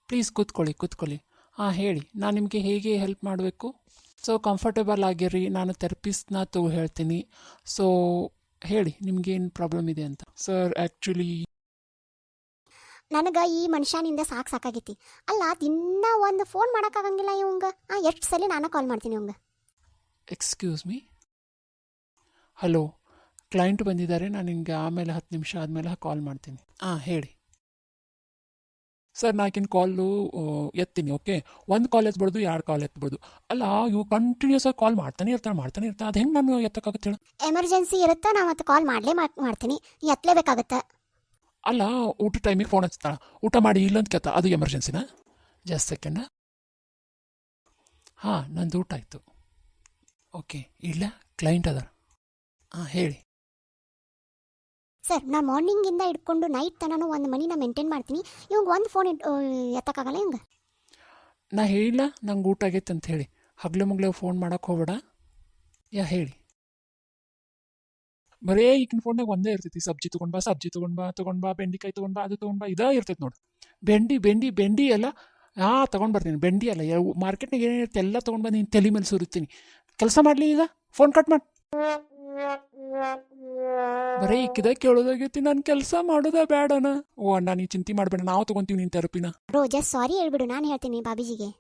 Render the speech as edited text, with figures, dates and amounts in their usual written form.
Please ಕೂತ್ಕೊಳ್ಳಿ ಕೂತ್ಕೊಳ್ಳಿ. ಹಾಂ ಹೇಳಿ, ನಾನು ನಿಮಗೆ ಹೇಗೆ ಹೆಲ್ಪ್ ಮಾಡಬೇಕು? ಸೊ ಕಂಫರ್ಟೇಬಲ್ ಆಗಿರ್ರಿ, ನಾನು ಥೆರಪಿಸ್ಟ್ನ ಹೇಳ್ತೀನಿ. ಸೊ ಹೇಳಿ ನಿಮಗೇನು ಪ್ರಾಬ್ಲಮ್ ಇದೆ ಅಂತ. ಸರ್ ಆ್ಯಕ್ಚುಲಿ ನನಗೆ ಈ ಮನುಷ್ಯನಿಂದ ಸಾಕಾಗೈತಿ. ಅಲ್ಲ ದಿನ ಒಂದು ಫೋನ್ ಮಾಡೋಕ್ಕಾಗಂಗಿಲ್ಲ ಇವಂಗ. ಎಷ್ಟು ಸಲ ನಾನು ಕಾಲ್ ಮಾಡ್ತೀನಿ ಇವಂಗ. Excuse me. ಹಲೋ, ಕ್ಲೈಂಟ್ ಬಂದಿದ್ದಾರೆ, ನಾನು ನಿಮಗೆ ಆಮೇಲೆ 10 ನಿಮಿಷ ಆದಮೇಲೆ ಕಾಲ್ ಮಾಡ್ತೀನಿ. ಹಾಂ ಹೇಳಿ. ಸರ್ ನಾಕಿನ ಕಾಲು ಎತ್ತೀನಿ, ಓಕೆ. ಒಂದು ಕಾಲ್ ಎತ್ಬೋದು, 2 ಕಾಲ್ ಎತ್ಬೋದು. ಅಲ್ಲ ಇವು ಕಂಟಿನ್ಯೂಸ್ ಆಗಿ ಕಾಲ್ ಮಾಡ್ತಾನೆ ಇರ್ತಾನೆ. ಅದು ಹೆಂಗೆ ನಾನು ಎತ್ತಕ್ಕಾಗುತ್ತೆ ಹೇಳು? ಎಮರ್ಜೆನ್ಸಿ ಇರುತ್ತೆ, ನಾ ಮತ್ತೆ ಕಾಲ್ ಮಾಡ್ತೀನಿ, ಎತ್ತಲೇಬೇಕಾಗತ್ತೆ. ಅಲ್ಲ ಊಟ ಟೈಮಿಗೆ ಫೋನ್ ಹಚ್ತಾಳ, ಊಟ ಮಾಡಿ ಇಲ್ಲಂತ ಕೇಳ್ತಾ, ಅದು ಎಮರ್ಜೆನ್ಸಿನಾ? ಜಸ್ಟ್ ಸೆಕೆಂಡ. ಹಾಂ ನಂದು ಊಟ ಆಯಿತು. ಓಕೆ ಇಲ್ಲ, ಕ್ಲೈಂಟ್ ಅದ. ಹಾಂ ಹೇಳಿ. ಸರ್ ನಾ ಮಾರ್ನಿಂಗಿಂದ ಹಿಡ್ಕೊಂಡು ನೈಟ್ ತನಕ ಒಂದು ಮನಿನ ಮೇಂಟೈನ್ ಮಾಡ್ತೀನಿ. ಇವಂಗೆ ಒಂದು ಫೋನ್ ಎತ್ತಕ್ಕಾಗಲ್ಲ ಇವಂಗೆ. ನಾ ಹೇಳಿಲ್ಲ ನಂಗೆ ಊಟ ಆಗೈತೆ ಅಂತ ಹೇಳಿ. ಹಗ್ಲೆ ಮುಗ್ಲೆ ಫೋನ್ ಮಾಡೋಕೆ ಹೋಗ್ಬೇಡ. ಹೇಳಿ. ಬರೇ ಈಗಿನ ಫೋನ್ನಾಗ ಒಂದೇ ಇರ್ತೈತಿ, ಸಬ್ಜಿ ತೊಗೊಂಡು ಬಾ, ಬೆಂಡಿಕಾಯಿ ತೊಗೊಂಡು ಬಾ, ಅದು ತೊಗೊಂಡು ಬಾ, ಇದೇ ಇರ್ತೈತಿ ನೋಡಿ. ಬೆಂಡಿ ಎಲ್ಲ ತೊಗೊಂಡು ಬರ್ತೀನಿ. ಬೆಂಡಿ ಅಲ್ಲ, ಮಾರ್ಕೆಟ್ನಾಗ ಏನಿರುತ್ತೆ ಎಲ್ಲ ತೊಗೊಂಡು ಬಂದು ನೀನು ತಲೆ ಮೇಲೆ ಸುರಿತೀನಿ. ಕೆಲಸ ಮಾಡಲಿ, ಈಗ ಫೋನ್ ಕಟ್ ಮಾಡಿ. ಬರೀ ಇಕ್ಕಿದ ಕೇಳೋದಾಗೈತಿ, ನಾನು ಕೆಲಸ ಮಾಡೋದ ಬೇಡನ? ಓ ಅಣ್ಣ ನೀ ಚಿಂತೆ ಮಾಡಬೇಡ, ನಾವು ತೊಗೊಂತೀವಿ ನಿನ್ನ ಥೆರಪಿನ. ರೋ ಜಸ್ಟ್ ಸಾರಿ ಹೇಳ್ಬಿಡು, ನಾನು ಹೇಳ್ತೀನಿ ಬಾಬೀಜಿಗೆ.